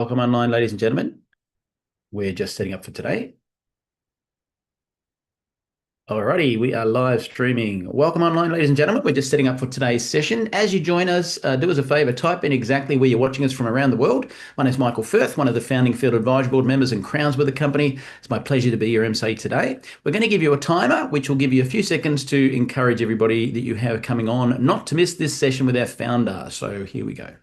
Welcome online, ladies and gentlemen. We're just setting up for today. Alrighty, we are live streaming. Welcome online, ladies and gentlemen. We're just setting up for today's session. As you join us, do us a favor, type in exactly where you're watching us from around the world. My name is Michael Firth, one of the founding Field Advisory Board members and Crowns with the company. It's my pleasure to be your MC today. We're going to give you a timer, which will give you a few seconds to encourage everybody that you have coming on not to miss this session with our founder. So here we go.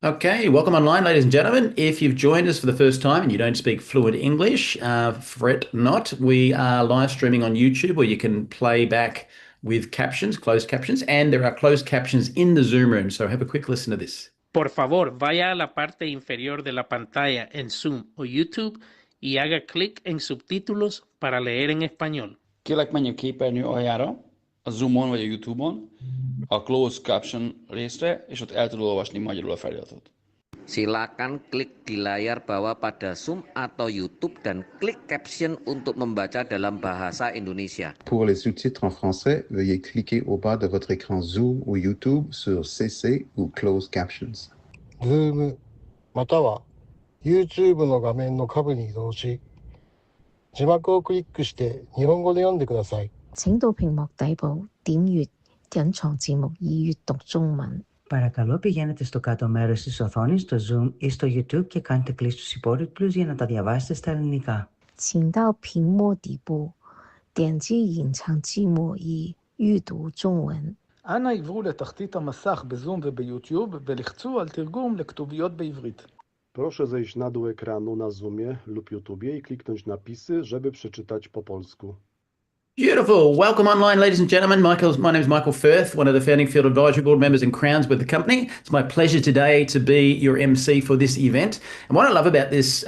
Okay, welcome online, ladies and gentlemen. If you've joined us for the first time and you don't speak fluent English, fret not. We are live streaming on YouTube where you can play back with captions, closed captions, and there are closed captions in the Zoom room. So have a quick listen to this. Por favor, vaya a la parte inferior de la pantalla en Zoom o YouTube y haga clic en subtítulos para leer en español. Kérlek, menjünk képernyő aljára, a Zoomon vagy a YouTube-on, a Closed Caption részre, és ott el tudod olvasni magyarul a feliratot. Silakan klik di layar bawah pada Zoom atau YouTube dan klik caption untuk membaca dalam bahasa Indonesia. Pour les sous-titres en français, veuillez cliquer au bas de votre écran Zoom ou YouTube sur CC ou Closed Captions. Zoom または YouTube の画面の下部に移動し、字幕をクリックして日本語で読んでください。請到屏幕底部點閱隱藏字幕以閱讀中文. Παρακαλώ πηγαίνετε στο κάτω μέρος της οθόνης, στο Zoom ή στο YouTube και κάντε κλικ στους υπότιτλους για να τα διαβάσετε στα ελληνικά. 請到屏幕底部點擊隱藏字幕以閱讀中文. אנא עברו לתחתית המסך בזום וביוטיוב ולחצו על תרגום לכתוביות בעברית. Proszę zejść na dół ekranu na Zoomie lub YouTubie i kliknąć napisy, żeby przeczytać po polsku. Beautiful. Welcome online, ladies and gentlemen. My name is Michael Firth, one of the founding Field Advisory Board members and Crowns with the company. It's my pleasure today to be your MC for this event. And what I love about this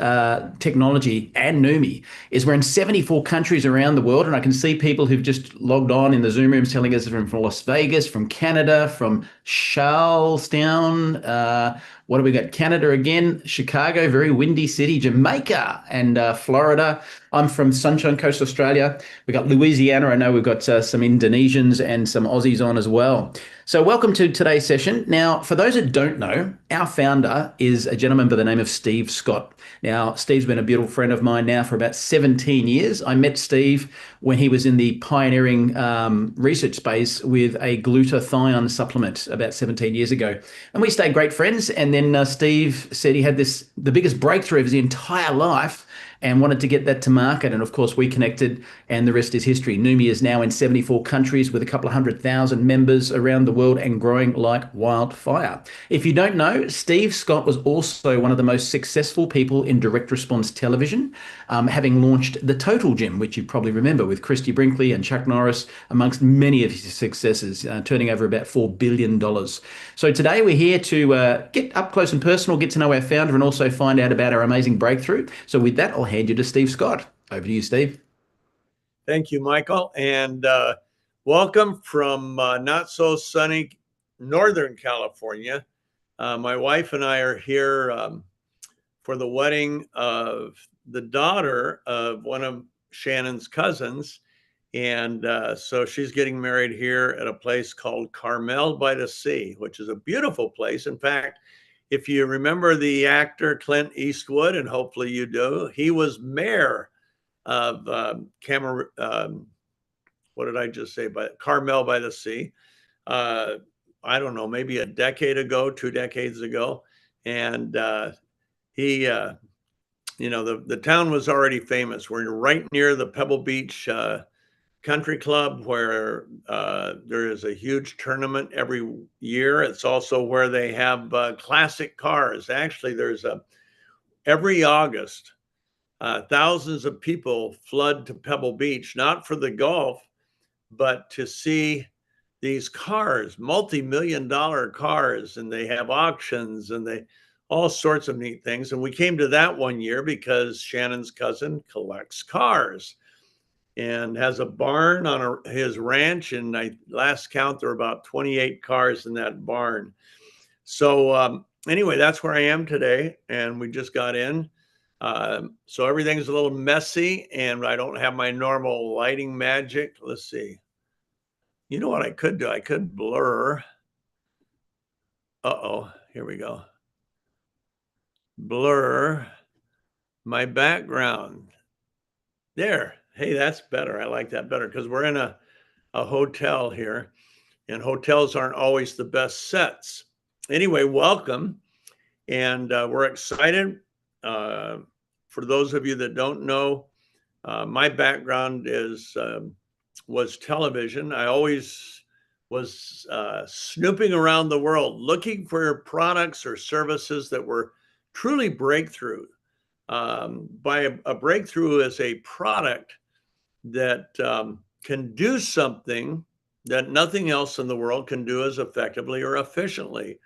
technology and Neumi is we're in 74 countries around the world, and I can see people who've just logged on in the Zoom rooms telling us from Las Vegas, from Canada, from Charlestown, what have we got? Canada again, Chicago, very windy city, Jamaica, and Florida. I'm from Sunshine Coast, Australia. We've got Louisiana. I know we've got some Indonesians and some Aussies on as well. So welcome to today's session. Now, for those that don't know, our founder is a gentleman by the name of Steve Scott. Now, Steve's been a beautiful friend of mine now for about 17 years. I met Steve when he was in the pioneering research space with a glutathione supplement about 17 years ago. And we stayed great friends. And then Steve said he had the biggest breakthrough of his entire life and wanted to get that to market. And of course, we connected, and the rest is history. Neumi is now in 74 countries with a couple of 100,000 members around the world and growing like wildfire. If you don't know, Steve Scott was also one of the most successful people in direct response television, having launched the Total Gym, which you probably remember with Christy Brinkley and Chuck Norris, amongst many of his successes, turning over about $4 billion. So today we're here to get up close and personal, get to know our founder, and also find out about our amazing breakthrough. So with that, I'll hand you to Steve Scott. Over to you, Steve. Thank you, Michael, and welcome from not so sunny Northern California. My wife and I are here for the wedding of the daughter of one of Shannon's cousins, and so she's getting married here at a place called Carmel by the Sea, which is a beautiful place. In fact, if you remember the actor Clint Eastwood, and hopefully you do, he was mayor of what did I just say? Carmel by the Sea. I don't know, maybe a decade ago, 2 decades ago. And he, the town was already famous. We're right near the Pebble Beach Country Club, where there is a huge tournament every year. It's also where they have classic cars. Actually, there's every August, thousands of people flood to Pebble Beach, not for the golf, but to see these cars, multi-million-dollar cars, and they have auctions and they all sorts of neat things. And we came to that one year because Shannon's cousin collects cars and has a barn on his ranch. And last count, there were about 28 cars in that barn. So anyway, that's where I am today. And we just got in. So everything's a little messy and I don't have my normal lighting magic. Let's see. You know what I could do? I could blur. Uh-oh, here we go. Blur my background. There. Hey, that's better. I like that better because we're in a hotel here and hotels aren't always the best sets. Anyway, welcome. And we're excited. For those of you that don't know, my background was television. I always was snooping around the world looking for products or services that were truly breakthrough. By a breakthrough is a product that can do something that nothing else in the world can do as effectively or efficiently.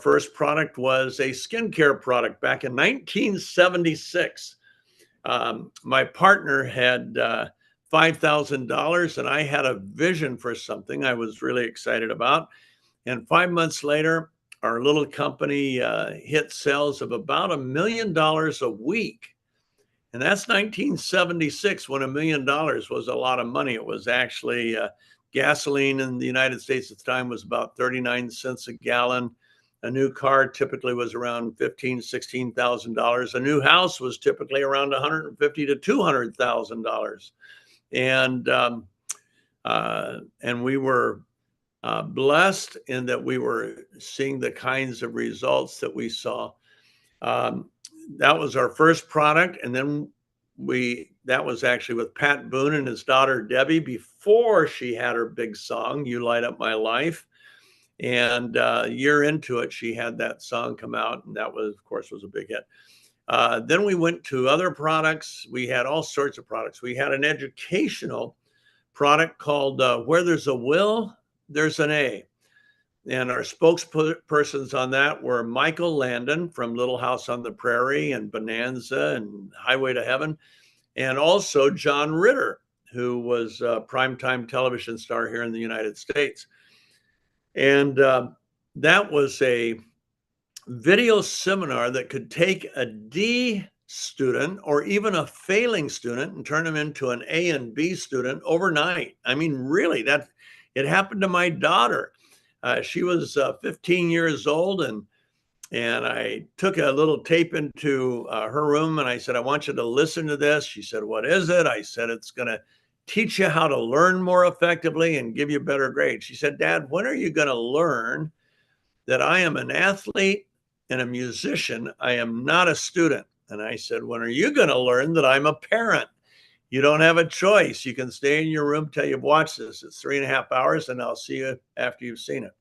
First product was a skincare product back in 1976. My partner had $5,000 and I had a vision for something I was really excited about. And 5 months later, our little company hit sales of about $1 million a week. And that's 1976 when $1 million was a lot of money. It was actually gasoline in the United States at the time was about 39 cents a gallon. A new car typically was around $15,000, $16,000. A new house was typically around $150,000 to $200,000. And we were blessed in that we were seeing the kinds of results that we saw. That was our first product. And then that was actually with Pat Boone and his daughter, Debbie, before she had her big song, You Light Up My Life. And a year into it, she had that song come out. And that was, of course, was a big hit. Then we went to other products. We had all sorts of products. We had an educational product called Where There's a Will, There's an A. And our spokespersons on that were Michael Landon from Little House on the Prairie and Bonanza and Highway to Heaven. And also John Ritter, who was a primetime television star here in the United States. And that was a video seminar that could take a D student or even a failing student and turn them into an A and B student overnight. I mean, really, it happened to my daughter. She was 15 years old and I took a little tape into her room and I said, I want you to listen to this. She said, what is it? I said, it's going to teach you how to learn more effectively and give you better grades. She said, Dad, when are you going to learn that I am an athlete and a musician? I am not a student. And I said, when are you going to learn that I'm a parent? You don't have a choice. You can stay in your room till you've watched this. It's 3.5 hours and I'll see you after you've seen it.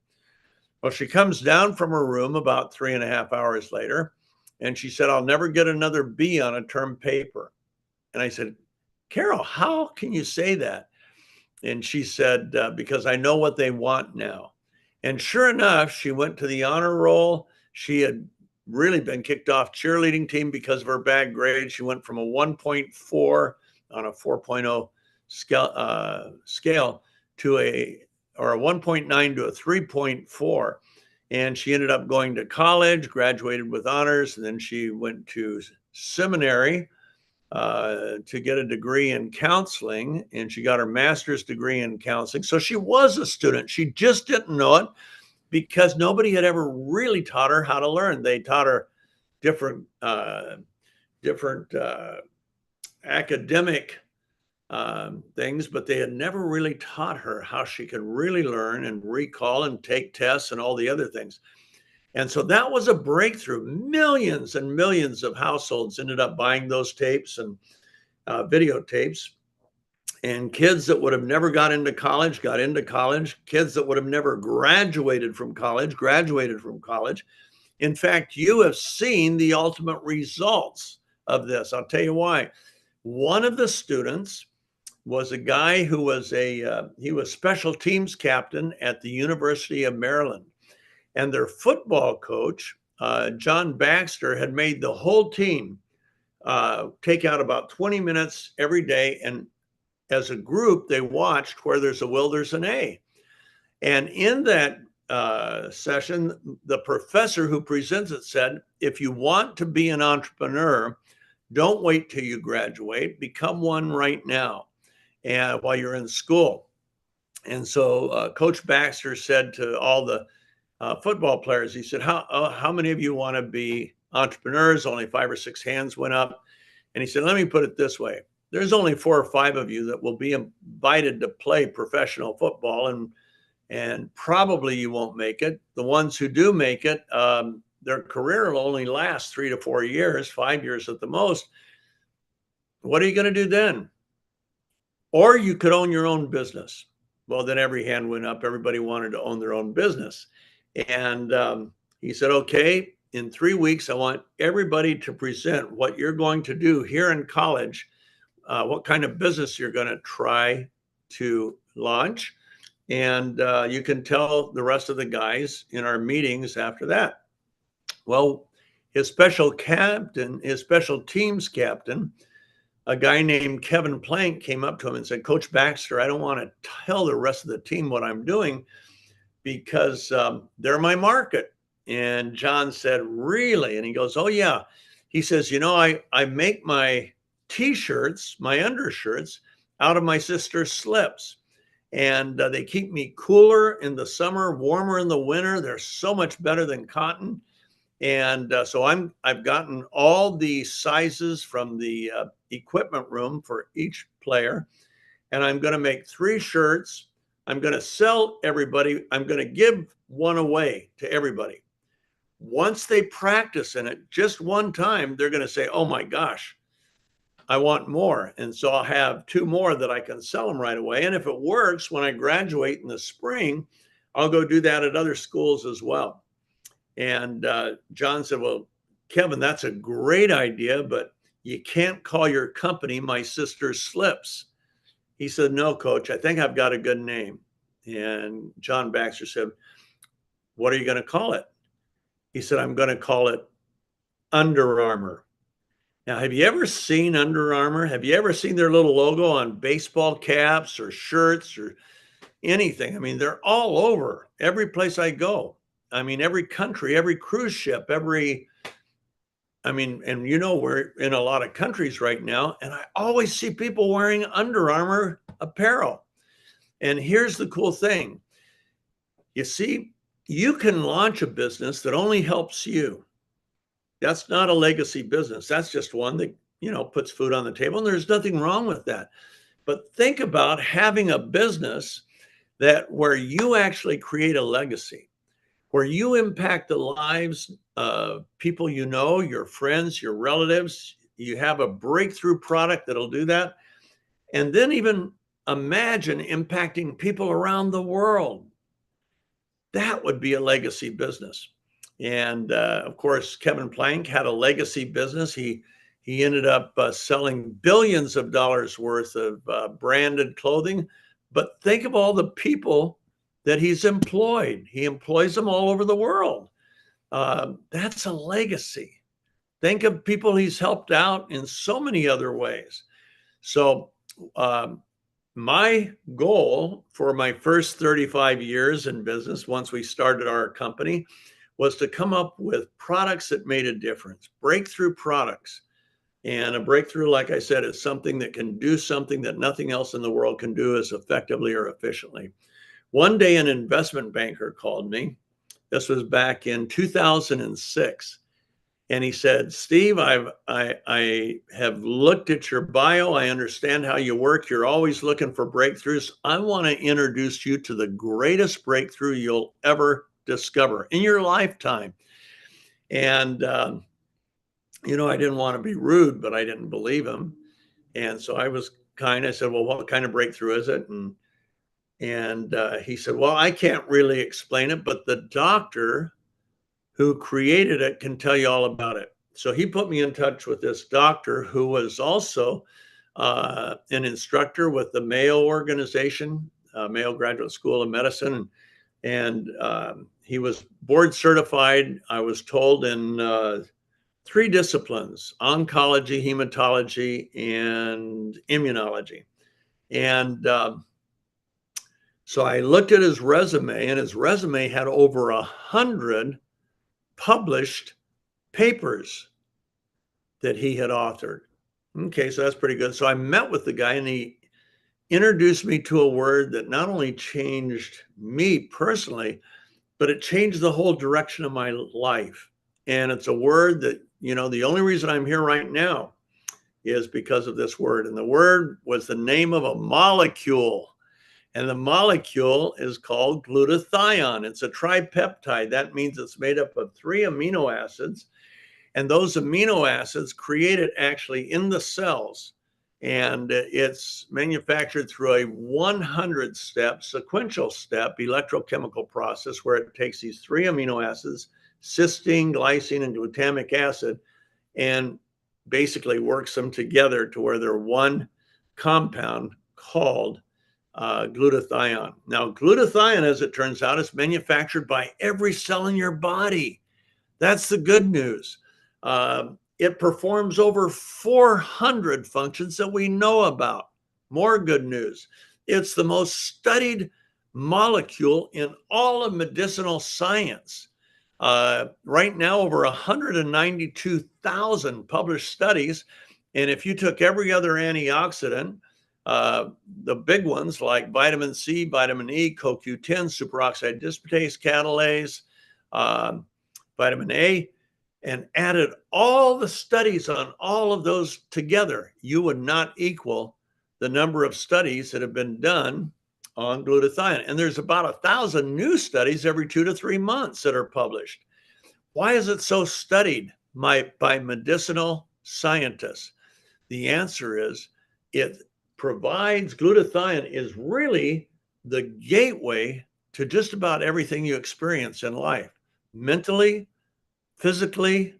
Well, she comes down from her room about 3.5 hours later and she said, I'll never get another B on a term paper. And I said, Carol, how can you say that? And she said, because I know what they want now. And sure enough, she went to the honor roll. She had really been kicked off cheerleading team because of her bad grades. She went from a 1.4 on a 4.0 scale to a 1.9 to a 3.4. And she ended up going to college, graduated with honors, and then she went to seminary to get a degree in counseling, and she got her master's degree in counseling. So she was a student. She just didn't know it because nobody had ever really taught her how to learn. They taught her different academic things, but they had never really taught her how she could really learn and recall and take tests and all the other things. And so that was a breakthrough. Millions and millions of households ended up buying those tapes and videotapes. And kids that would have never got into college got into college. Kids that would have never graduated from college graduated from college. In fact, you have seen the ultimate results of this. I'll tell you why. One of the students was a guy who was he was special teams captain at the University of Maryland. And their football coach, John Baxter, had made the whole team take out about 20 minutes every day. And as a group, they watched Where There's a Will, There's an A. And in that session, the professor who presents it said, if you want to be an entrepreneur, don't wait till you graduate, become one right now and while you're in school. And so Coach Baxter said to all the football players, he said, how many of you want to be entrepreneurs? Only 5 or 6 hands went up. And he said, let me put it this way. There's only 4 or 5 of you that will be invited to play professional football, and probably you won't make it. The ones who do make it, their career will only last 3 to 4 years, 5 years at the most. What are you going to do then? Or you could own your own business. Well, then every hand went up. Everybody wanted to own their own business. And he said, okay, in 3 weeks, I want everybody to present what you're going to do here in college, what kind of business you're going to try to launch. And you can tell the rest of the guys in our meetings after that. Well, his special teams captain, a guy named Kevin Plank, came up to him and said, Coach Baxter, I don't want to tell the rest of the team what I'm doing because they're my market. And John said, really? And he goes, oh, yeah. He says, you know, I make my T-shirts, my undershirts, out of my sister's slips. And they keep me cooler in the summer, warmer in the winter. They're so much better than cotton. And so I've gotten all the sizes from the equipment room for each player. And I'm going to make 3 shirts. I'm going to sell everybody. I'm going to give one away to everybody. Once they practice in it just one time, they're going to say, oh my gosh, I want more. And so I'll have 2 more that I can sell them right away. And if it works, when I graduate in the spring, I'll go do that at other schools as well. And John said, well, Kevin, that's a great idea, but you can't call your company My Sister's Slips. He said, no, Coach, I think I've got a good name. And John Baxter said, what are you going to call it? He said, I'm going to call it Under Armour. Now, have you ever seen Under Armour? Have you ever seen their little logo on baseball caps or shirts or anything? I mean, they're all over every place I go. I mean, every country, every cruise ship, and you know, we're in a lot of countries right now, and I always see people wearing Under Armour apparel. And here's the cool thing. You see, you can launch a business that only helps you. That's not a legacy business. That's just one that, you know, puts food on the table, and there's nothing wrong with that. But think about having a business where you actually create a legacy, where you impact the lives of people you know, your friends, your relatives. You have a breakthrough product that'll do that. And then even imagine impacting people around the world. That would be a legacy business. And of course, Kevin Plank had a legacy business. He ended up selling billions of dollars worth of branded clothing. But think of all the people that he's employed. He employs them all over the world. That's a legacy. Think of people he's helped out in so many other ways. So my goal for my first 35 years in business, once we started our company, was to come up with products that made a difference, breakthrough products. And a breakthrough, like I said, is something that can do something that nothing else in the world can do as effectively or efficiently. One day, an investment banker called me. This was back in 2006. And he said, Steve, I have looked at your bio. I understand how you work. You're always looking for breakthroughs. I want to introduce you to the greatest breakthrough you'll ever discover in your lifetime. And, you know, I didn't want to be rude, but I didn't believe him. And so I was I said, well, what kind of breakthrough is it? And he said, well, I can't really explain it, but the doctor who created it can tell you all about it. So he put me in touch with this doctor who was also an instructor with the Mayo organization, Mayo Graduate School of Medicine. And he was board certified, I was told, in 3 disciplines: oncology, hematology, and immunology. And so I looked at his resume, and his resume had over 100 published papers that he had authored. Okay, so that's pretty good. So I met with the guy, and he introduced me to a word that not only changed me personally, but it changed the whole direction of my life. And it's a word that, you know, the only reason I'm here right now is because of this word. And the word was the name of a molecule. And the molecule is called glutathione. It's a tripeptide. That means it's made up of 3 amino acids. And those amino acids created actually in the cells. And it's manufactured through a 100-step sequential step electrochemical process where it takes these 3 amino acids, cysteine, glycine, and glutamic acid, and basically works them together to where they're one compound called glutathione. Now, glutathione, as it turns out, is manufactured by every cell in your body. That's the good news. It performs over 400 functions that we know about. More good news. It's the most studied molecule in all of medicinal science. Right now, over 192,000 published studies. And if you took every other antioxidant, the big ones like vitamin C, vitamin E, CoQ10, superoxide dismutase catalase, vitamin A, and added all the studies on all of those together, you would not equal the number of studies that have been done on glutathione. And there's about 1,000 new studies every 2 to 3 months that are published. Why is it so studied by medicinal scientists? The answer is it provides, glutathione is really the gateway to just about everything you experience in life. Mentally, physically,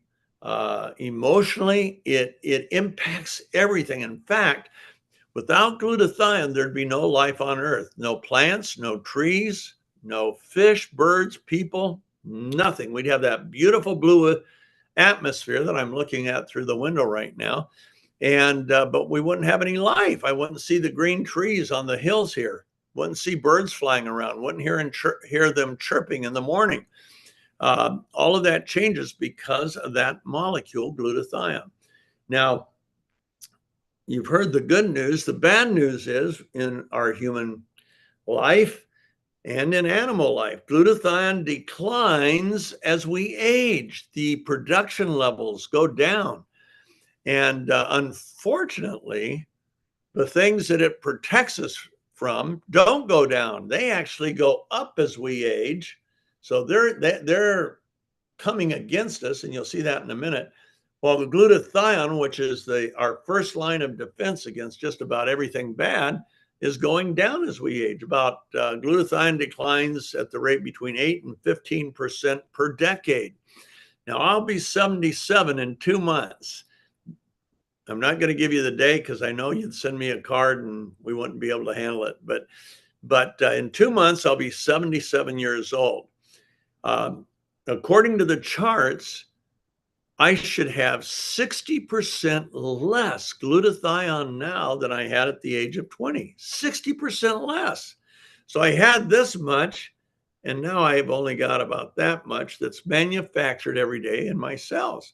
emotionally, it impacts everything. In fact, without glutathione, there'd be no life on Earth. No plants, no trees, no fish, birds, people, nothing. We'd have that beautiful blue atmosphere that I'm looking at through the window right now. And but we wouldn't have any life. I wouldn't see the green trees on the hills here. Wouldn't see birds flying around. Wouldn't hear them chirping in the morning. All of that changes because of that molecule, glutathione. Now, you've heard the good news. The bad news is in our human life and in animal life, glutathione declines as we age. The production levels go down. And unfortunately, the things that it protects us from don't go down. They actually go up as we age. So they're coming against us, and you'll see that in a minute. While the glutathione, which is our first line of defense against just about everything bad, is going down as we age. Glutathione declines at the rate between 8 and 15% per decade. Now, I'll be 77 in 2 months. I'm not going to give you the day because I know you'd send me a card and we wouldn't be able to handle it. But in 2 months, I'll be 77 years old. According to the charts, I should have 60% less glutathione now than I had at the age of 20. 60% less. So I had this much, and now I've only got about that much that's manufactured every day in my cells.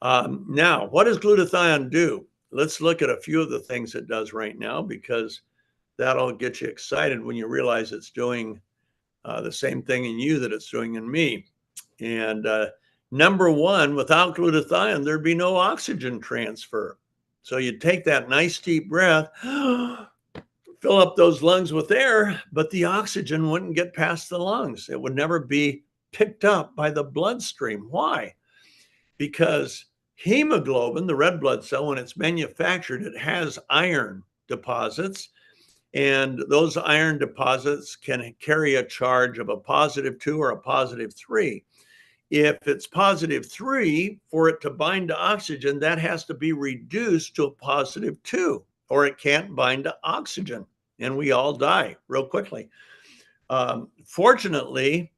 Now, what does glutathione do? Let's look at a few of the things it does right now, because that'll get you excited when you realize it's doing the same thing in you that it's doing in me. And number one, without glutathione, there'd be no oxygen transfer. So you'd take that nice deep breath, fill up those lungs with air, but the oxygen wouldn't get past the lungs. It would never be picked up by the bloodstream. Why? Because hemoglobin, the red blood cell, when it's manufactured, it has iron deposits. And those iron deposits can carry a charge of a +2 or a +3. If it's +3, for it to bind to oxygen, that has to be reduced to a +2. or it can't bind to oxygen, and we all die real quickly. Fortunately,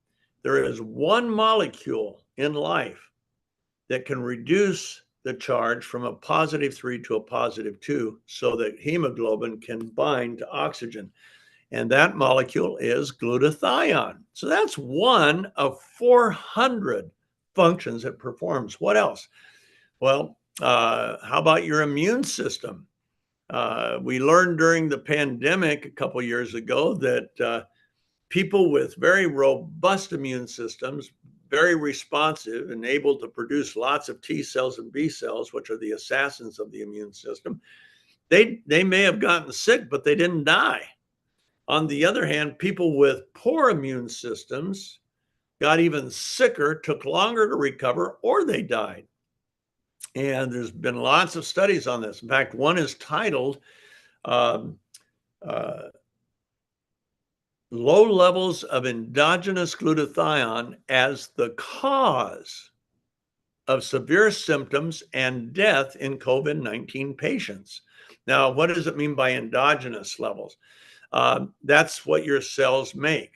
there is one molecule in life that can reduce the charge from a +3 to a +2 so that hemoglobin can bind to oxygen. And that molecule is glutathione. So that's one of 400 functions it performs. What else? Well, how about your immune system? We learned during the pandemic a couple years ago that people with very robust immune systems, very responsive and able to produce lots of T cells and B cells, which are the assassins of the immune system, they may have gotten sick, but they didn't die. On the other hand, people with poor immune systems got even sicker, took longer to recover, or they died. And there's been lots of studies on this. In fact, one is titled Low Levels of Endogenous Glutathione as the Cause of Severe Symptoms and Death in COVID-19 Patients. Now, what does it mean by endogenous levels? That's what your cells make.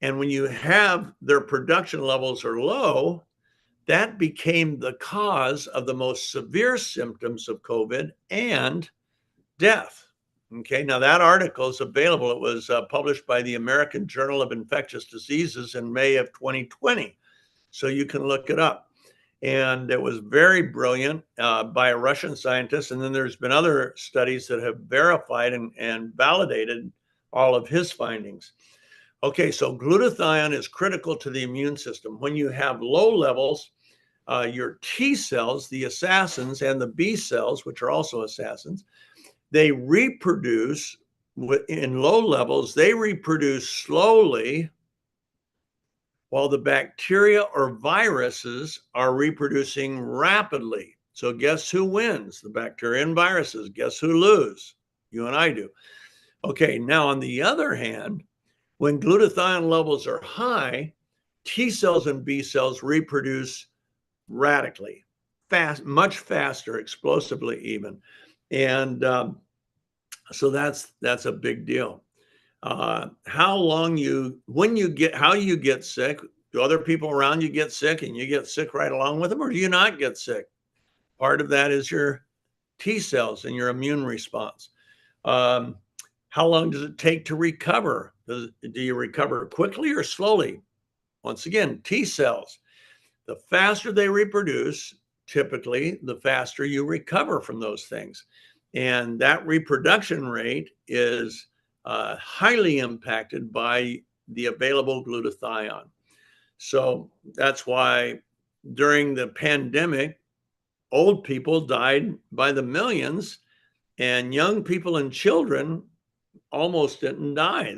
And when you have their production levels are low, that became the cause of the most severe symptoms of COVID and death. Okay, now that article is available. It was published by the American Journal of Infectious Diseases in May of 2020. So you can look it up. And it was very brilliant by a Russian scientist. And then there's been other studies that have verified and validated all of his findings. Okay, so glutathione is critical to the immune system. When you have low levels, your T cells, the assassins, and the B cells, which are also assassins, they reproduce in low levels, they reproduce slowly, while the bacteria or viruses are reproducing rapidly. So guess who wins? The bacteria and viruses. Guess who lose? You and I do. Okay, now on the other hand, when glutathione levels are high, T cells and B cells reproduce radically, fast, much faster, explosively even. And so that's a big deal. How you get sick, do other people around you get sick and you get sick right along with them, or do you not get sick? Part of that is your T cells and your immune response. How long does it take to recover? Do you recover quickly or slowly? Once again, T cells, the faster they reproduce, typically, the faster you recover from those things. And that reproduction rate is highly impacted by the available glutathione. So that's why during the pandemic, old people died by the millions, and young people and children almost didn't die.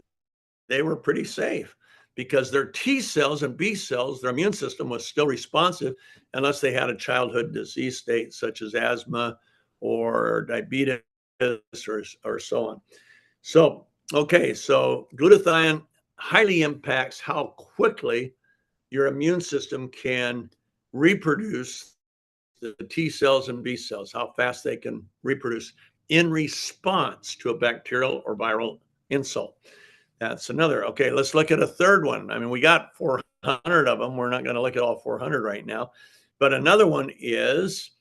They were pretty safe because their T cells and B cells, their immune system was still responsive unless they had a childhood disease state such as asthma or diabetes or so on. So, okay, so glutathione highly impacts how quickly your immune system can reproduce the T cells and B cells, how fast they can reproduce in response to a bacterial or viral insult. That's another. Okay, let's look at a third one. I mean, we got 400 of them. We're not going to look at all 400 right now. But another one is,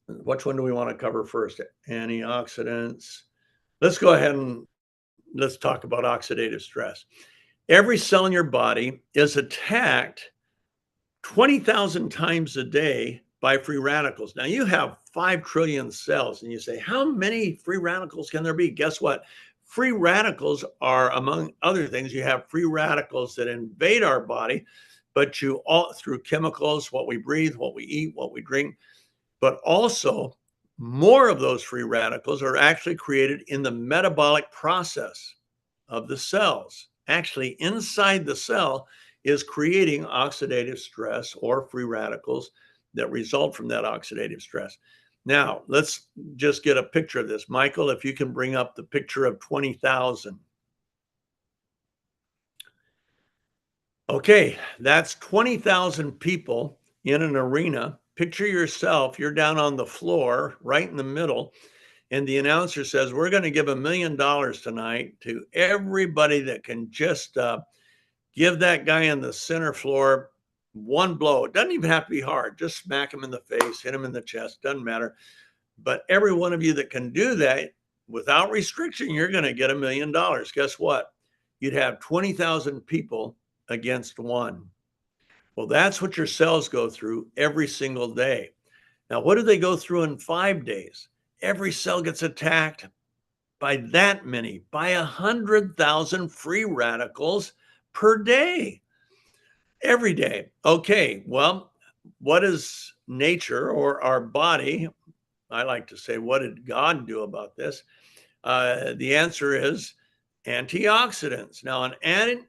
which one do we want to cover first? Antioxidants. Let's go ahead and let's talk about oxidative stress. Every cell in your body is attacked 20,000 times a day by free radicals. Now you have 5 trillion cells and you say, how many free radicals can there be? Guess what? Free radicals are, among other things, you have free radicals that invade our body, but you all through chemicals, what we breathe, what we eat, what we drink, but also more of those free radicals are actually created in the metabolic process of the cells. Actually, inside the cell is creating oxidative stress or free radicals that result from that oxidative stress. Now, let's just get a picture of this. Michael, if you can bring up the picture of 20,000. Okay, that's 20,000 people in an arena. Picture yourself, you're down on the floor, right in the middle, and the announcer says, we're going to give $1 million tonight to everybody that can just give that guy in the center floor one blow. It doesn't even have to be hard. Just smack him in the face, hit him in the chest, doesn't matter. But every one of you that can do that without restriction, you're going to get $1 million. Guess what? You'd have 20,000 people against one. Well, that's what your cells go through every single day. Now, what do they go through in 5 days? Every cell gets attacked by that many, by 100,000 free radicals per day, every day. Okay, well, what is nature or our body? I like to say, what did God do about this? The answer is antioxidants. Now, an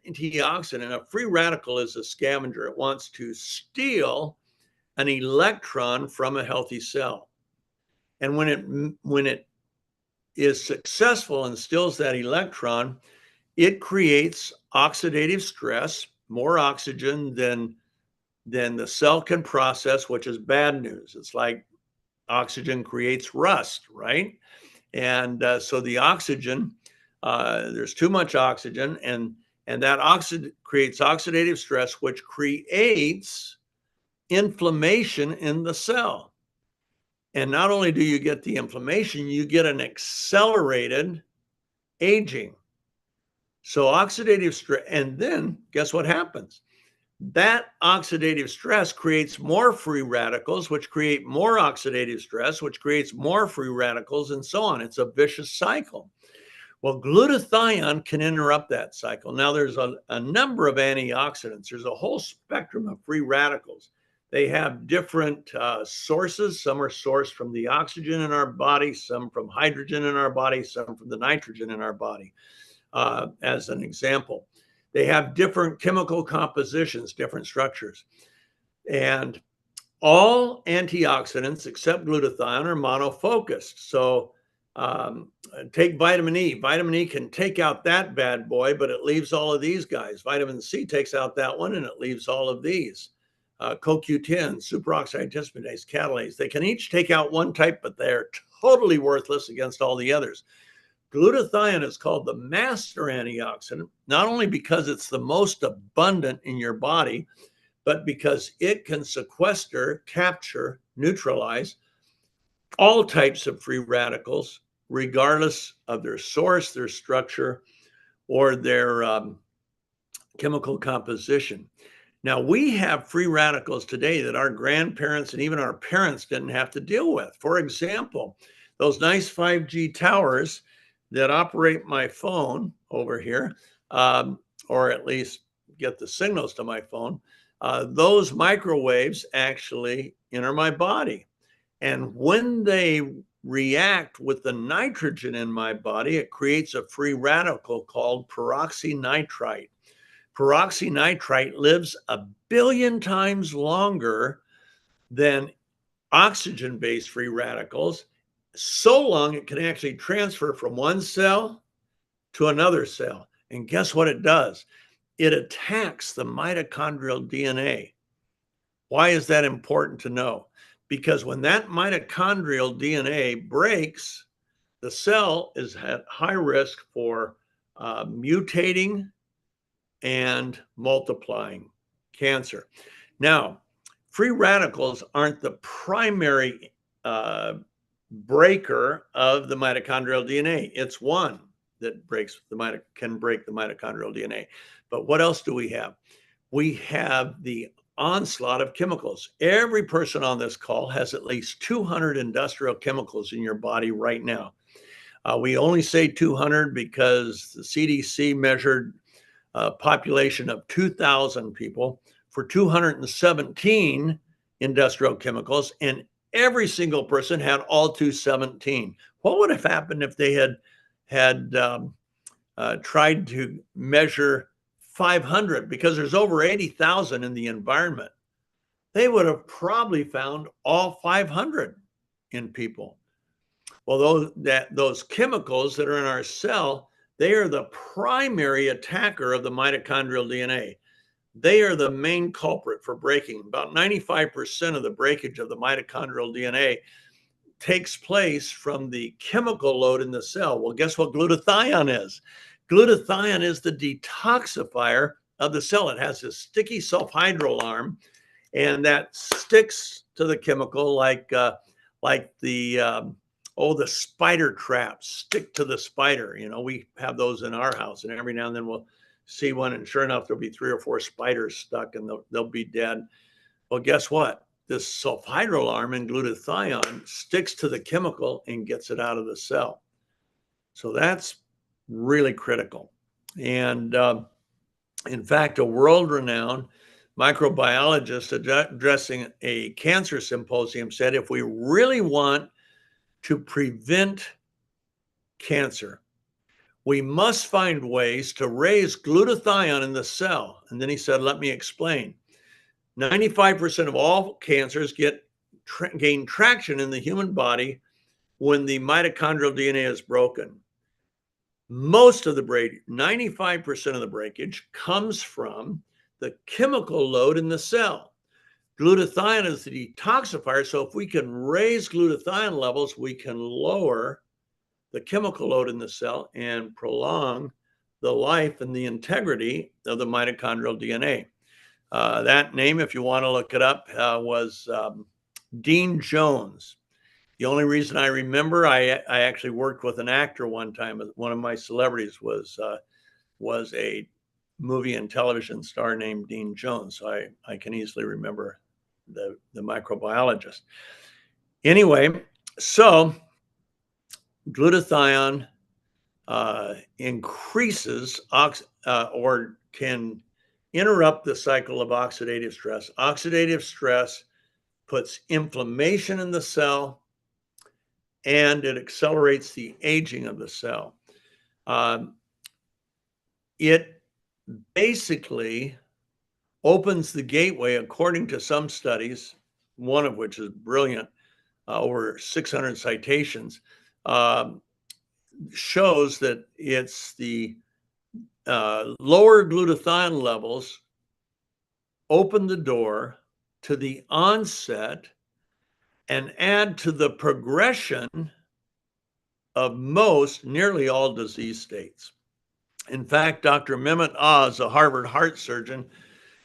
antioxidant, a free radical, is a scavenger. It wants to steal an electron from a healthy cell. And when it is successful and steals that electron, it creates oxidative stress, more oxygen than the cell can process, which is bad news. It's like oxygen creates rust, right? And so the oxygen, there's too much oxygen, and that creates oxidative stress, which creates inflammation in the cell. And not only do you get the inflammation, you get an accelerated aging. So oxidative stress, and then guess what happens? That oxidative stress creates more free radicals, which create more oxidative stress, which creates more free radicals, and so on. It's a vicious cycle. Well, glutathione can interrupt that cycle. Now, there's a number of antioxidants. There's a whole spectrum of free radicals. They have different sources. Some are sourced from the oxygen in our body, some from hydrogen in our body, some from the nitrogen in our body, as an example. They have different chemical compositions, different structures. And all antioxidants except glutathione are monofocused. So take vitamin E. Vitamin E can take out that bad boy, but it leaves all of these guys. Vitamin C takes out that one, and it leaves all of these. CoQ10, superoxide dismutase, catalase. They can each take out one type, but they're totally worthless against all the others. Glutathione is called the master antioxidant, not only because it's the most abundant in your body, but because it can sequester, capture, neutralize all types of free radicals, regardless of their source, their structure, or their chemical composition. Now, we have free radicals today that our grandparents and even our parents didn't have to deal with. For example, those nice 5G towers that operate my phone over here, or at least get the signals to my phone, those microwaves actually enter my body. And when they react with the nitrogen in my body, it creates a free radical called peroxynitrite. Peroxynitrite lives 1 billion times longer than oxygen-based free radicals, so long it can actually transfer from one cell to another cell. And guess what it does? It attacks the mitochondrial DNA. Why is that important to know? Because when that mitochondrial DNA breaks, the cell is at high risk for mutating and multiplying cancer. Now, free radicals aren't the primary breaker of the mitochondrial DNA. It's one that can break the mitochondrial DNA. But what else do we have? We have the onslaught of chemicals. Every person on this call has at least 200 industrial chemicals in your body right now. We only say 200 because the CDC measured a population of 2,000 people for 217 industrial chemicals, and every single person had all 217. What would have happened if they had tried to measure 500? Because there's over 80,000 in the environment. They would have probably found all 500 in people. Well, those chemicals that are in our cell, they are the primary attacker of the mitochondrial DNA. They are the main culprit for breaking. About 95% of the breakage of the mitochondrial DNA takes place from the chemical load in the cell. Well, guess what glutathione is? Glutathione is the detoxifier of the cell. It has this sticky sulfhydryl arm, and that sticks to the chemical like the spider traps stick to the spider. You know, we have those in our house, and every now and then we'll see one, and sure enough, there'll be 3 or 4 spiders stuck, and they'll be dead. Well, guess what? This sulfhydryl arm in glutathione sticks to the chemical and gets it out of the cell. So that's really critical. And in fact, a world-renowned microbiologist addressing a cancer symposium said, if we really want to prevent cancer, we must find ways to raise glutathione in the cell. And then he said, let me explain. 95% of all cancers gain traction in the human body when the mitochondrial DNA is broken. Most of the breakage, 95% of the breakage, comes from the chemical load in the cell. Glutathione is the detoxifier, so if we can raise glutathione levels, we can lower the chemical load in the cell and prolong the life and the integrity of the mitochondrial DNA. That name, if you want to look it up, was Dean Jones. The only reason I remember, I actually worked with an actor one time. One of my celebrities was a movie and television star named Dean Jones. So I can easily remember the microbiologist. Anyway, so glutathione increases or can interrupt the cycle of oxidative stress. Oxidative stress puts inflammation in the cell, and it accelerates the aging of the cell. It basically opens the gateway, according to some studies, one of which is brilliant, over 600 citations, shows that it's the lower glutathione levels open the door to the onset and add to the progression of nearly all disease states. In fact, Dr. Mehmet Oz, a Harvard heart surgeon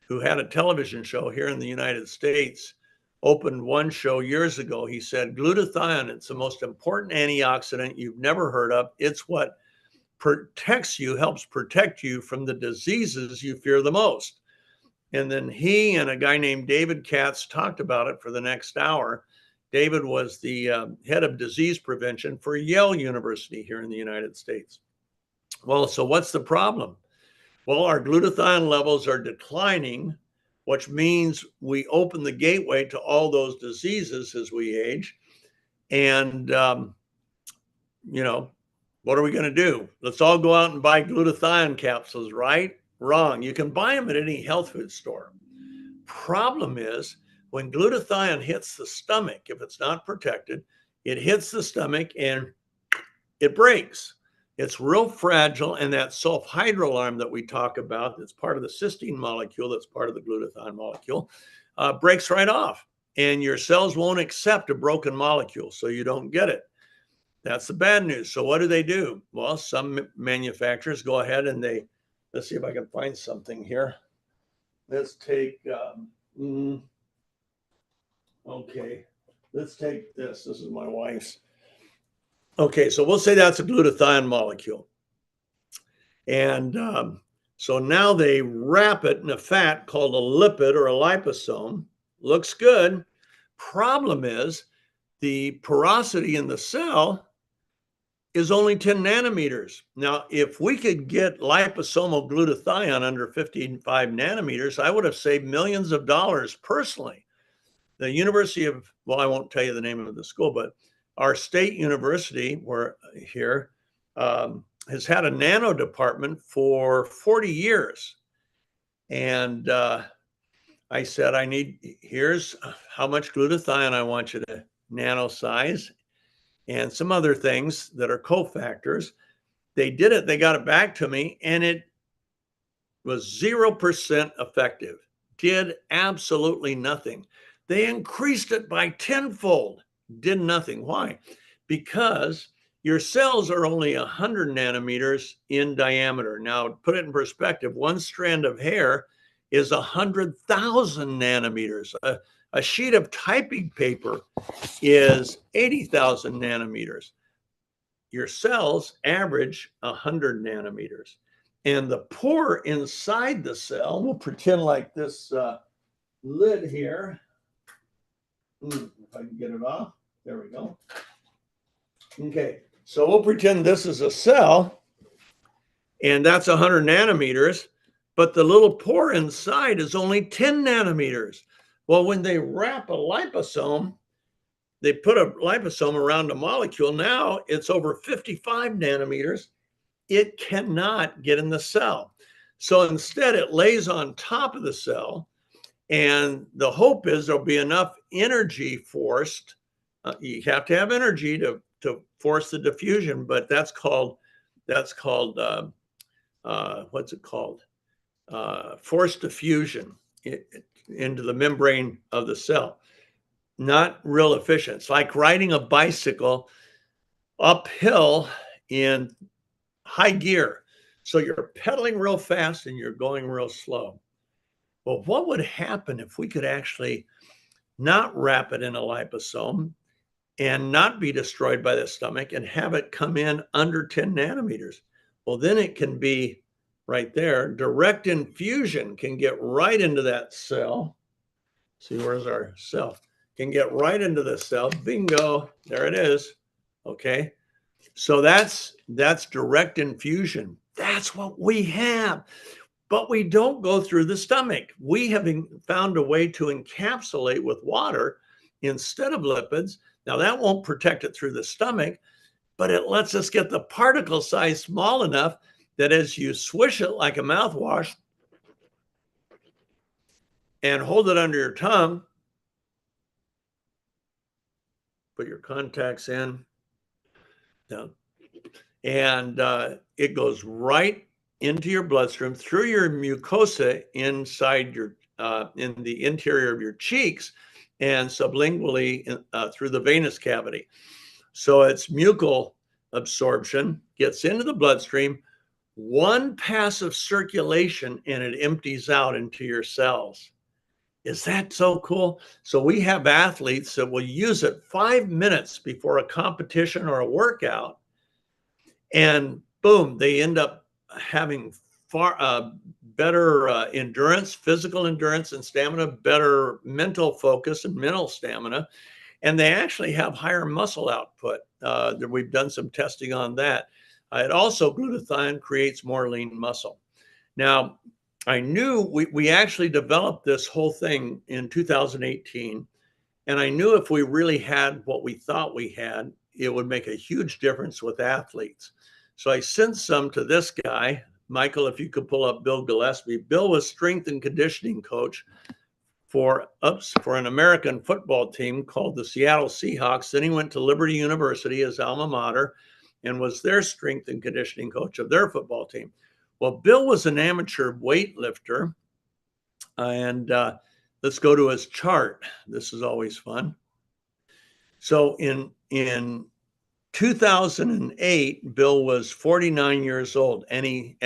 who had a television show here in the United States, opened one show years ago. He said, glutathione, it's the most important antioxidant you've never heard of. It's what protects you, helps protect you from the diseases you fear the most. And then he and a guy named David Katz talked about it for the next hour. David was the head of disease prevention for Yale University here in the United States. Well, so what's the problem? Well, our glutathione levels are declining, which means we open the gateway to all those diseases as we age. And, you know, what are we going to do? Let's all go out and buy glutathione capsules, right? Wrong. You can buy them at any health food store. Problem is, when glutathione hits the stomach, if it's not protected, it hits the stomach and it breaks. It's real fragile, and that sulfhydryl arm that we talk about, that's part of the cysteine molecule, that's part of the glutathione molecule, breaks right off. And your cells won't accept a broken molecule, so you don't get it. That's the bad news. So what do? Well, some manufacturers go ahead and let's see if I can find something here. Let's take, okay, let's take this. This is my wife's. Okay, so we'll say that's a glutathione molecule. And so now they wrap it in a fat called a lipid or a liposome. Looks good. Problem is the porosity in the cell is only 10 nanometers. Now, if we could get liposomal glutathione under 55 nanometers, I would have saved millions of dollars personally. The University of, well, I won't tell you the name of the school, but our state university here has had a nano department for 40 years. And I said, here's how much glutathione I want you to nano size and some other things that are cofactors. They did it, they got it back to me, and it was 0% effective, did absolutely nothing. They increased it by tenfold. did nothing. Why? Because your cells are only 100 nanometers in diameter. Now, put it in perspective, one strand of hair is 100,000 nanometers. A sheet of typing paper is 80,000 nanometers. Your cells average 100 nanometers. And the pore inside the cell, we'll pretend like this lid here. If I can get it off. There we go. Okay, so we'll pretend this is a cell, and that's 100 nanometers, but the little pore inside is only 10 nanometers. Well, when they wrap a liposome, they put a liposome around a molecule. Now it's over 55 nanometers. It cannot get in the cell. So instead, it lays on top of the cell, and the hope is there'll be enough energy forced. You have to have energy to force the diffusion, but that's called what's it called? Forced diffusion into the membrane of the cell. Not real efficient. It's like riding a bicycle uphill in high gear. So you're pedaling real fast and you're going real slow. Well, what would happen if we could actually not wrap it in a liposome and not be destroyed by the stomach and have it come in under 10 nanometers? Well, then it can be right there. Direct infusion can get right into that cell. See, where's our cell? Can get right into the cell. Bingo, there it is. Okay, so that's direct infusion. That's what we have. But we don't go through the stomach. We have found a way to encapsulate with water instead of lipids. Now, that won't protect it through the stomach, but it lets us get the particle size small enough that as you swish it like a mouthwash and hold it under your tongue, put your contacts in, and it goes right into your bloodstream through your mucosa inside your in the interior of your cheeks and sublingually through the venous cavity. So it's mucal absorption, gets into the bloodstream, one pass of circulation, and it empties out into your cells. Is that so cool? So we have athletes that will use it 5 minutes before a competition or a workout, and boom, they end up having far better endurance, physical endurance and stamina, better mental focus and mental stamina, and they actually have higher muscle output. We've done some testing on that. It also, glutathione creates more lean muscle. Now, I knew we actually developed this whole thing in 2018, and I knew if we really had what we thought we had, it would make a huge difference with athletes. So I sent some to this guy. Michael, if you could pull up Bill Gillespie. Bill was strength and conditioning coach for an American football team called the Seattle Seahawks. Then he went to Liberty University, his alma mater, and was their strength and conditioning coach of their football team. Well, Bill was an amateur weightlifter, and let's go to his chart. This is always fun. So in 2008, Bill was 49 years old, and he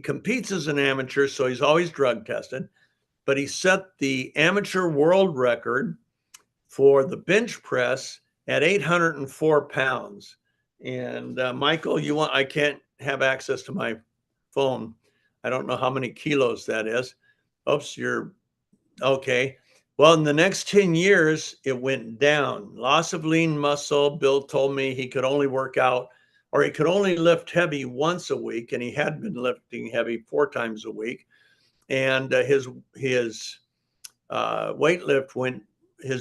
competes as an amateur, so he's always drug tested, but he set the amateur world record for the bench press at 804 pounds. And Michael, I can't have access to my phone. I don't know how many kilos that is. Oops, you're okay. Well, in the next 10 years, it went down. Loss of lean muscle. Bill told me he could only work out, or he could only lift heavy once a week, and he had been lifting heavy 4 times a week. And his his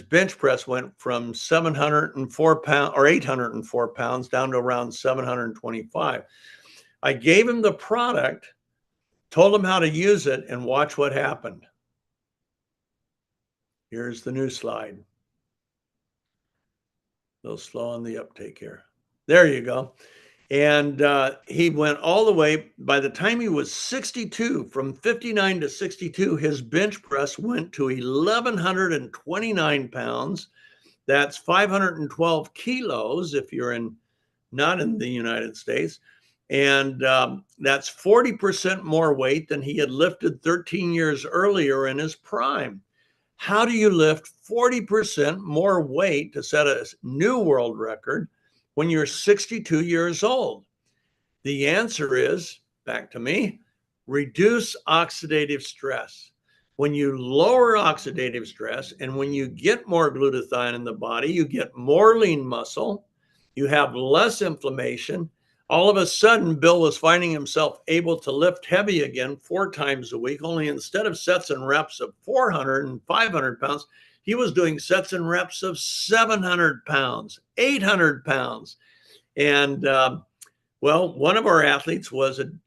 bench press went from 704 pounds or 804 pounds down to around 725. I gave him the product, told him how to use it, and watch what happened. Here's the new slide. A little slow on the uptake here. There you go. And he went all the way. By the time he was 62, from 59 to 62, his bench press went to 1,129 pounds. That's 512 kilos if you're not in the United States. And that's 40% more weight than he had lifted 13 years earlier in his prime. How do you lift 40% more weight to set a new world record when you're 62 years old? The answer is, back to me, reduce oxidative stress. When you lower oxidative stress and when you get more glutathione in the body, you get more lean muscle, you have less inflammation. All of a sudden, Bill was finding himself able to lift heavy again 4 times a week, only instead of sets and reps of 400 and 500 pounds, he was doing sets and reps of 700 pounds, 800 pounds. And well, one of our athletes was an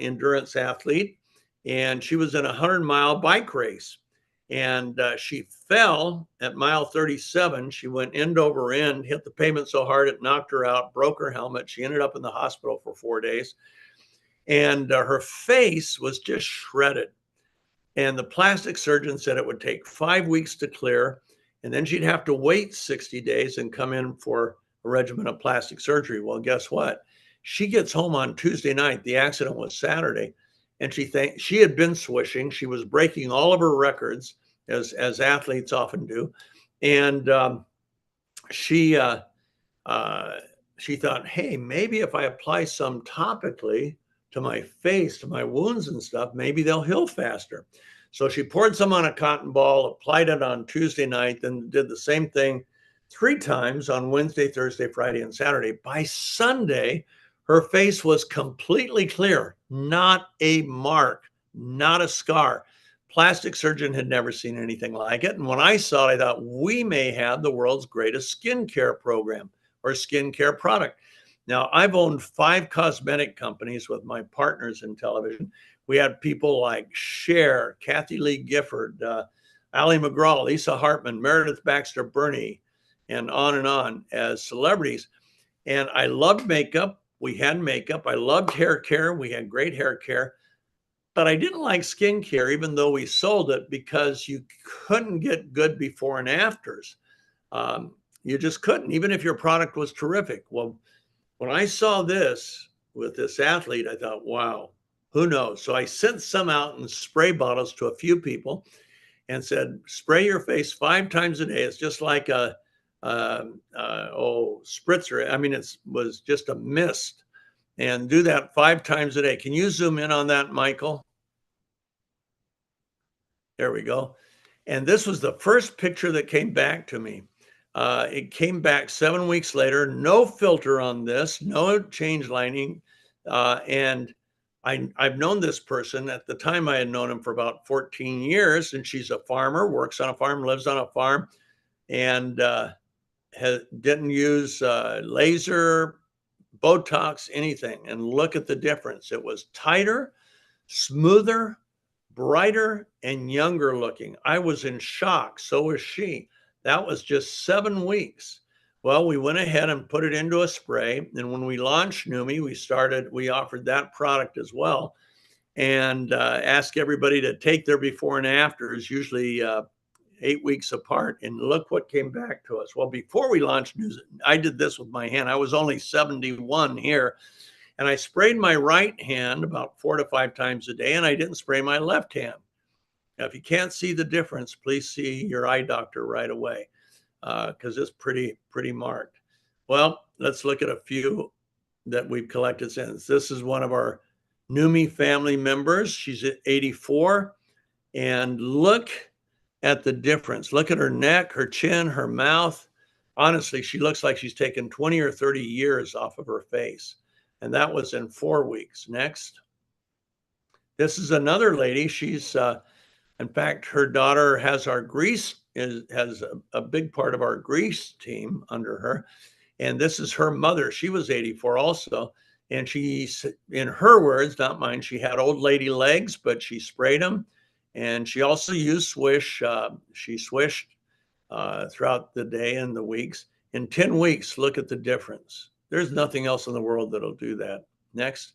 endurance athlete, and she was in a 100-mile bike race. And she fell at mile 37. She went end over end, hit the pavement so hard it knocked her out, broke her helmet. She ended up in the hospital for 4 days. And her face was just shredded. And the plastic surgeon said it would take 5 weeks to clear. And then she'd have to wait 60 days and come in for a regimen of plastic surgery. Well, guess what? She gets home on Tuesday night. The accident was Saturday. And she had been swishing. She was breaking all of her records, as athletes often do. And she thought, hey, maybe if I apply some topically to my face, to my wounds and stuff, maybe they'll heal faster. So she poured some on a cotton ball, applied it on Tuesday night, then did the same thing 3 times on Wednesday, Thursday, Friday, and Saturday. By Sunday, her face was completely clear, not a mark, not a scar. Plastic surgeon had never seen anything like it. And when I saw it, I thought, we may have the world's greatest skincare program or skincare product. Now, I've owned 5 cosmetic companies with my partners in television. We had people like Cher, Kathy Lee Gifford, Ali McGraw, Lisa Hartman, Meredith Baxter Burney, and on as celebrities. And I loved makeup. We had makeup. I loved hair care. We had great hair care. But I didn't like skincare, even though we sold it, because you couldn't get good before and afters. You just couldn't, even if your product was terrific. Well, when I saw this with this athlete, I thought, wow, who knows? So I sent some out in spray bottles to a few people and said, spray your face 5 times a day. It's just like a spritzer. I mean, it was just a mist. And do that 5 times a day. Can you zoom in on that, Michael? There we go. And this was the first picture that came back to me. It came back 7 weeks later, no filter on this, no change lining. And I've known this person. At the time, I had known him for about 14 years, and she's a farmer, works on a farm, lives on a farm, and didn't use laser, Botox, anything. And look at the difference. It was tighter, smoother, brighter, and younger looking. I was in shock. So was she. That was just 7 weeks. Well, we went ahead and put it into a spray. And when we launched Neumi, we offered that product as well, and asked everybody to take their before and afters, usually 8 weeks apart. And look what came back to us. Well, before we launched Neumi, I did this with my hand. I was only 71 here. And I sprayed my right hand about 4 to 5 times a day, and I didn't spray my left hand. Now, if you can't see the difference, please see your eye doctor right away, because it's pretty marked. Well, let's look at a few that we've collected since. This is one of our Neumi family members. She's at 84, and look at the difference. Look at her neck, her chin, her mouth. Honestly, she looks like she's taken 20 or 30 years off of her face. And that was in 4 weeks. Next. This is another lady. She's, in fact, her daughter has our grease, has a big part of our grease team under her. And this is her mother. She was 84 also. And she's, in her words, not mine, she had old lady legs, but she sprayed them. And she also used swish. She swished throughout the day and the weeks. In 10 weeks, look at the difference. There's nothing else in the world that'll do that. Next.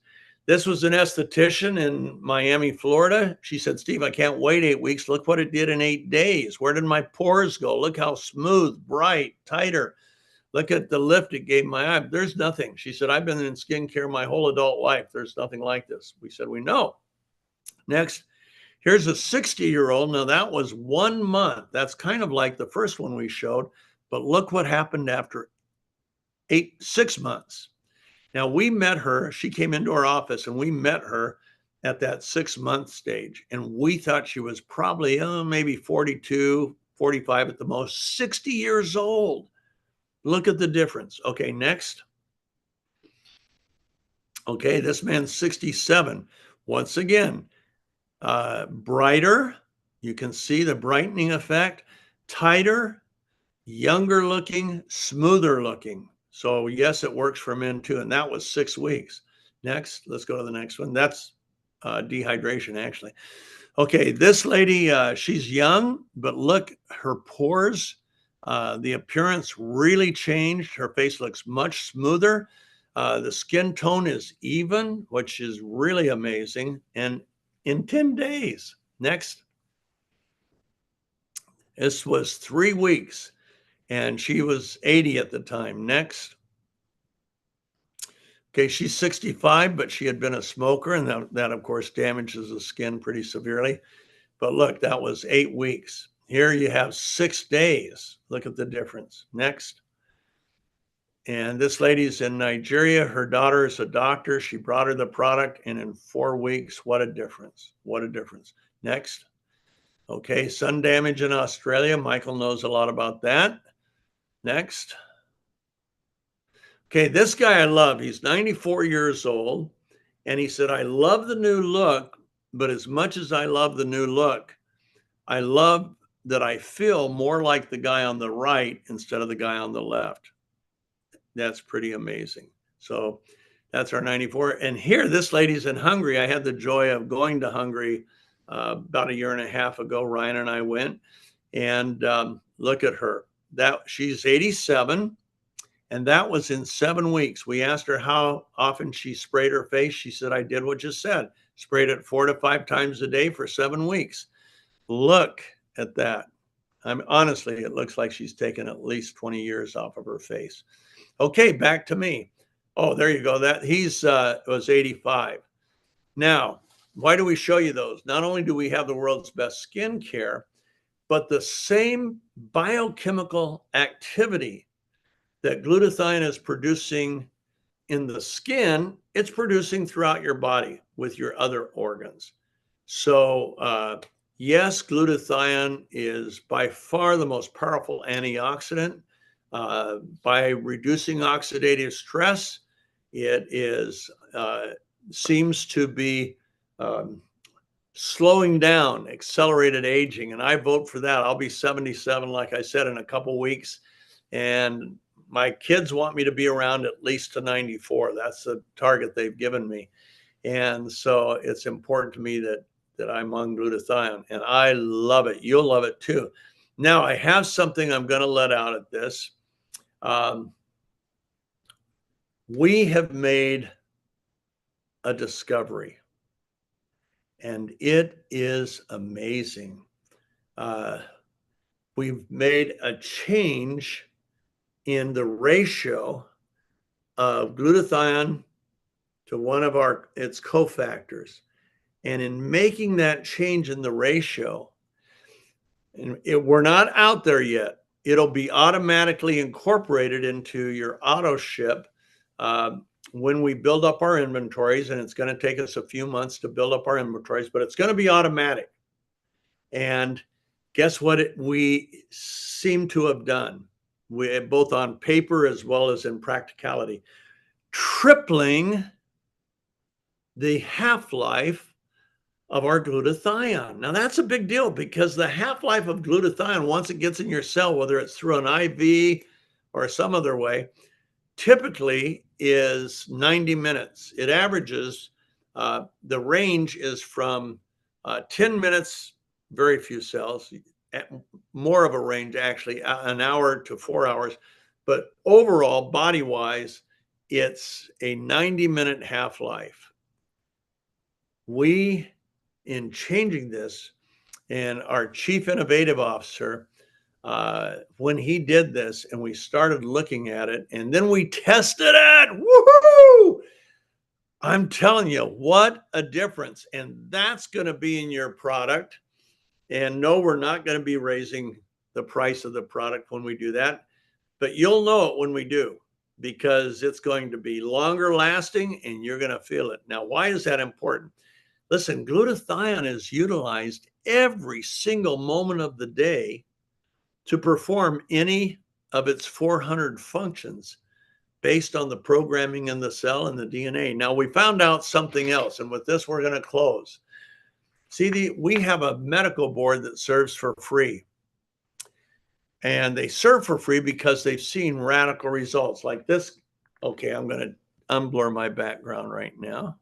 This was an esthetician in Miami, Florida. She said, Steve, I can't wait 8 weeks. Look what it did in 8 days. Where did my pores go? Look how smooth, bright, tighter. Look at the lift it gave my eye. There's nothing. She said, I've been in skincare my whole adult life. There's nothing like this. We said, we know. Next, here's a 60-year-old. Now that was 1 month. That's kind of like the first one we showed, but look what happened after 6 months. Now we met her. She came into our office and we met her at that 6-month stage. And we thought she was probably maybe 42, 45 at the most, 60 years old. Look at the difference. Okay, next. Okay, this man's 67. Once again, brighter. You can see the brightening effect. Tighter, younger looking, smoother looking. So yes, it works for men too. And that was 6 weeks. Next, let's go to the next one. That's dehydration, actually. Okay, this lady, she's young, but look, her pores, the appearance really changed. Her face looks much smoother. The skin tone is even, which is really amazing. And in 10 days, next. This was 3 weeks, and she was 80 at the time. Next. Okay, she's 65, but she had been a smoker, and that of course damages the skin pretty severely. But look, that was 8 weeks. Here you have 6 days. Look at the difference. Next. And this lady's in Nigeria. Her daughter is a doctor. She brought her the product, and in 4 weeks, what a difference. What a difference. Next. Okay, sun damage in Australia. Michael knows a lot about that. Next. Okay, this guy I love. He's 94 years old, and he said, I love the new look, but as much as I love the new look, I love that I feel more like the guy on the right instead of the guy on the left. That's pretty amazing. So that's our 94. And here, this lady's in Hungary. I had the joy of going to Hungary about 1.5 years ago. Ryan and I went, and look at her. She's 87, and that was in 7 weeks. We asked her how often she sprayed her face. She said, I did what you said. Sprayed it 4 to 5 times a day for 7 weeks. Look at that. Honestly, it looks like she's taken at least 20 years off of her face. Okay, back to me. Oh, there you go. That he's was 85. Now, why do we show you those? Not only do we have the world's best skincare, but the same biochemical activity that glutathione is producing in the skin, it's producing throughout your body with your other organs. So yes, glutathione is by far the most powerful antioxidant. By reducing oxidative stress, it is seems to be slowing down accelerated aging, and I vote for that. I'll be 77, like I said, in a couple weeks, and my kids want me to be around at least to 94. That's the target they've given me, and so it's important to me that I'm on glutathione, and I love it. You'll love it too. Now, I have something I'm going to let out at this. We have made a discovery, and it is amazing. We've made a change in the ratio of glutathione to one of its cofactors. And in making that change in the ratio, and we're not out there yet, it'll be automatically incorporated into your auto ship when we build up our inventories, and it's going to take us a few months to build up our inventories, but it's going to be automatic. And guess what we seem to have done, both on paper as well as in practicality, tripling the half-life of our glutathione. Now that's a big deal, because the half-life of glutathione, once it gets in your cell, whether it's through an IV or some other way, typically is 90 minutes. It averages, the range is from 10 minutes, very few cells, more of a range actually, an hour to 4 hours. But overall, body-wise, it's a 90-minute half-life. we, in changing this, and our chief innovative officer, when he did this and we started looking at it and then we tested it, woohoo! I'm telling you, what a difference. And that's going to be in your product. And no, we're not going to be raising the price of the product when we do that, but you'll know it when we do, because it's going to be longer lasting and you're going to feel it. Now, why is that important? Listen, glutathione is utilized every single moment of the day to perform any of its 400 functions based on the programming in the cell and the DNA. Now, we found out something else, and with this, we're going to close. See, we have a medical board that serves for free. And they serve for free because they've seen radical results like this. Okay, I'm going to unblur my background right now.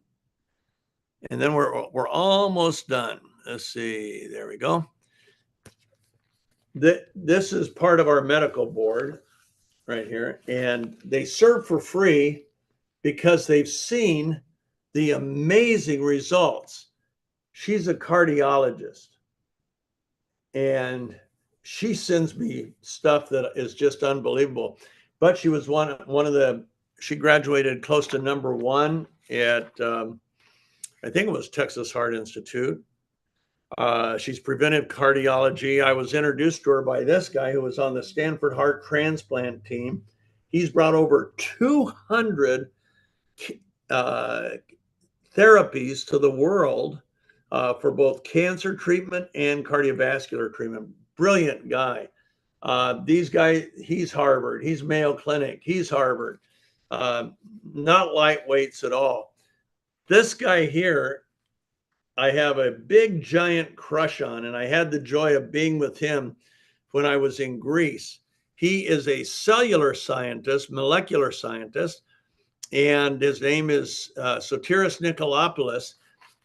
And then we're almost done. Let's see. There we go. This is part of our medical board right here. And they serve for free because they've seen the amazing results. She's a cardiologist. And she sends me stuff that is just unbelievable. But she was one of the, she graduated close to #1 at, I think it was Texas Heart Institute. She's preventive cardiology. I was introduced to her by this guy who was on the Stanford Heart Transplant team. He's brought over 200 therapies to the world for both cancer treatment and cardiovascular treatment. Brilliant guy. These guys, he's Harvard, he's Mayo Clinic, he's Harvard. Not lightweights at all. This guy here, I have a big giant crush on, and I had the joy of being with him when I was in Greece. He is a cellular scientist, molecular scientist, and his name is Sotiris Nikolopoulos.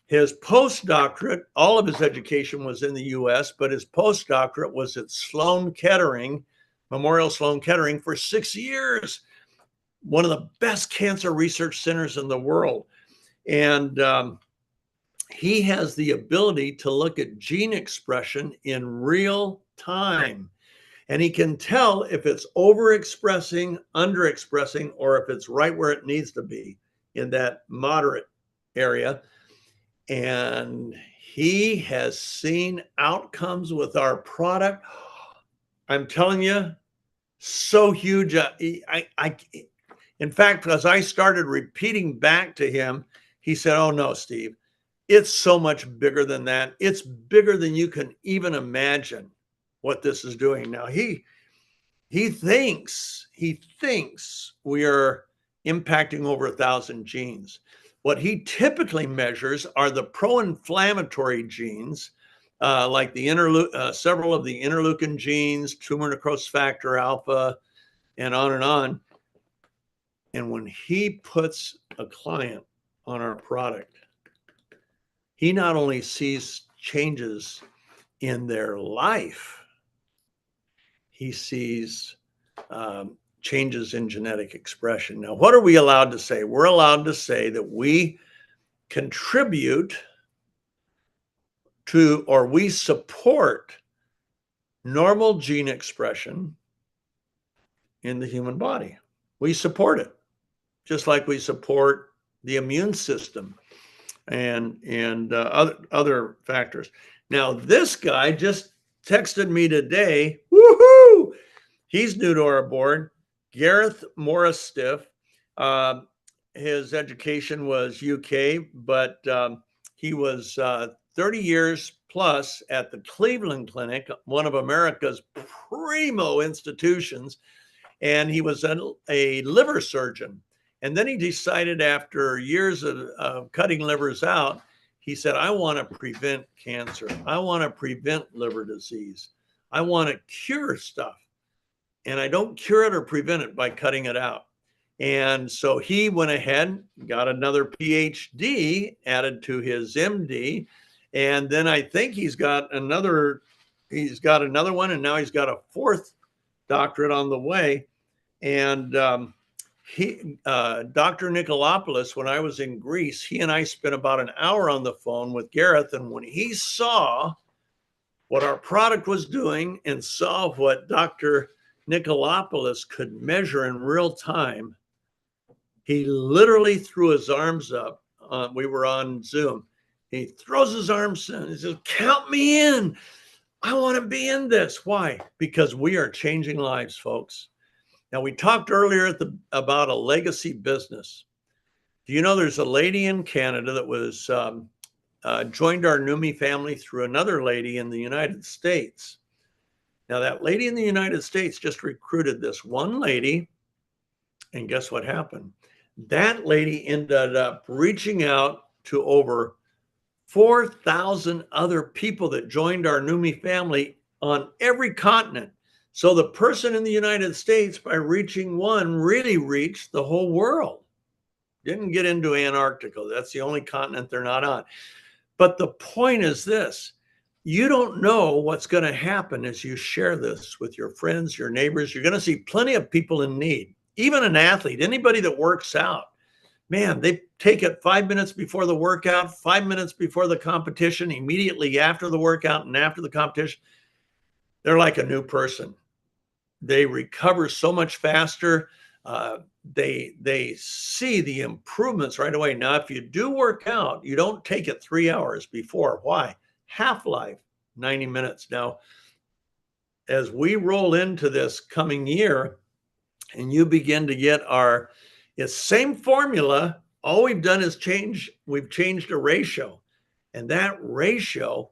His postdoctorate, all of his education was in the US, but his postdoctorate was at Sloan Kettering, Memorial Sloan Kettering, for 6 years. One of the best cancer research centers in the world. And he has the ability to look at gene expression in real time. And he can tell if it's overexpressing, underexpressing, or if it's right where it needs to be in that moderate area. And he has seen outcomes with our product. I'm telling you, so huge. In fact, as I started repeating back to him, he said, "Oh no, Steve, it's so much bigger than that. It's bigger than you can even imagine what this is doing." Now he thinks we are impacting over 1,000 genes. What he typically measures are the pro-inflammatory genes, like the several of the interleukin genes, tumor necrosis factor alpha, and on and on. And when he puts a client on our product, he not only sees changes in their life, he sees changes in genetic expression. Now, what are we allowed to say? We're allowed to say that we contribute to, or we support, normal gene expression in the human body. We support it, just like we support the immune system and other factors. Now, this guy just texted me today. Woohoo! He's new to our board. Gareth Morris-Stiff. His education was UK, but he was 30 years plus at the Cleveland Clinic, one of America's primo institutions, and he was a liver surgeon. And then he decided, after years of cutting livers out, he said, "I want to prevent cancer. I want to prevent liver disease. I want to cure stuff. And I don't cure it or prevent it by cutting it out." And so he went ahead, got another PhD added to his MD. And then I think he's got another one, and now he's got a 4th doctorate on the way. And Dr. Nikolopoulos, when I was in Greece, he and I spent about an hour on the phone with Gareth. And when he saw what our product was doing and saw what Dr. Nikolopoulos could measure in real time, he literally threw his arms up. We were on Zoom. He throws his arms in. He says, count me in. I want to be in this. Why? Because we are changing lives, folks. Now, we talked earlier about a legacy business. Do you know there's a lady in Canada that was joined our Neumi family through another lady in the United States? Now, that lady in the United States just recruited this one lady, and guess what happened? That lady ended up reaching out to over 4,000 other people that joined our Neumi family on every continent. So the person in the United States, by reaching one, really reached the whole world. Didn't get into Antarctica. That's the only continent they're not on. But the point is this: you don't know what's going to happen as you share this with your friends, your neighbors. You're going to see plenty of people in need. Even an athlete, anybody that works out, man, they take it 5 minutes before the workout, 5 minutes before the competition, immediately after the workout and after the competition. They're like a new person. They recover so much faster. They see the improvements right away. Now, if you do work out, you don't take it 3 hours before. Why? Half-life, 90 minutes. Now, as we roll into this coming year, and you begin to get it's same formula. All we've done is we've changed a ratio, and that ratio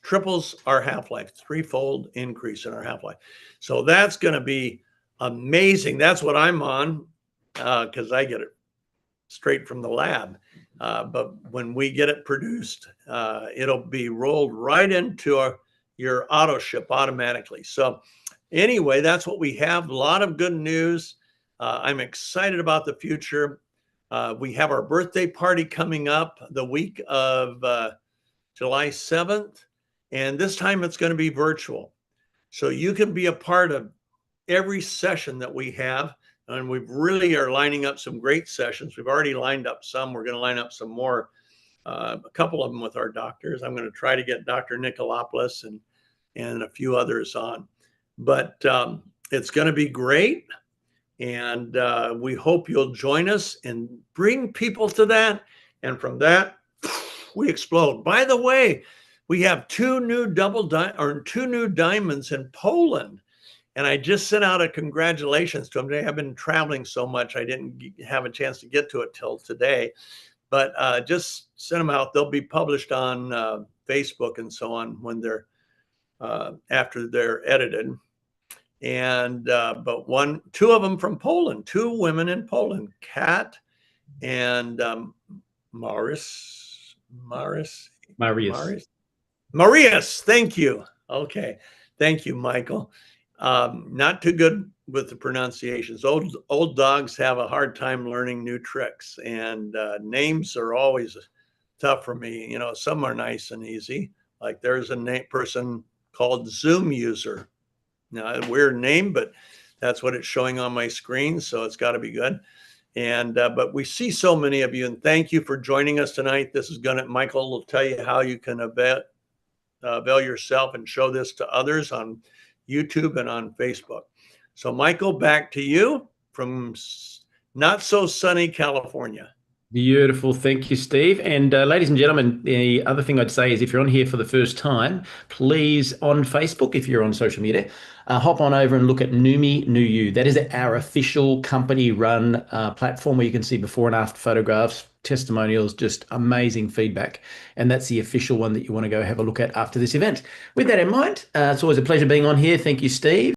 triples our half-life, threefold increase in our half-life. So that's going to be amazing. That's what I'm on, because I get it straight from the lab. But when we get it produced, it'll be rolled right into your auto ship automatically. So anyway, that's what we have. A lot of good news. I'm excited about the future. We have our birthday party coming up the week of July 7th. And this time it's going to be virtual. So you can be a part of every session that we have. And we really are lining up some great sessions. We've already lined up some. We're going to line up some more, a couple of them with our doctors. I'm going to try to get Dr. Nikolopoulos and a few others on. But it's going to be great. And we hope you'll join us and bring people to that. And from that, we explode. By the way, we have two new diamonds in Poland. And I just sent out a congratulations to them today. I've been traveling so much, I didn't have a chance to get to it till today. But just sent them out. They'll be published on Facebook and so on when they're after they're edited. And but two of them from Poland, two women in Poland, Kat and Marius. Thank you. Okay. Thank you, Michael. Not too good with the pronunciations. Old dogs have a hard time learning new tricks, and names are always tough for me. You know, some are nice and easy. Like there's a person called Zoom User. Now, a weird name, but that's what it's showing on my screen, so it's got to be good. And but we see so many of you, and thank you for joining us tonight. Michael will tell you how you can avail yourself and show this to others on YouTube and on Facebook. So, Michael, back to you from not so sunny California. Beautiful. Thank you, Steve. And ladies and gentlemen, the other thing I'd say is if you're on here for the first time, please on Facebook, if you're on social media, hop on over and look at Neumi You. That is our official company-run platform where you can see before and after photographs, testimonials, just amazing feedback. And that's the official one that you want to go have a look at after this event. With that in mind, it's always a pleasure being on here. Thank you, Steve.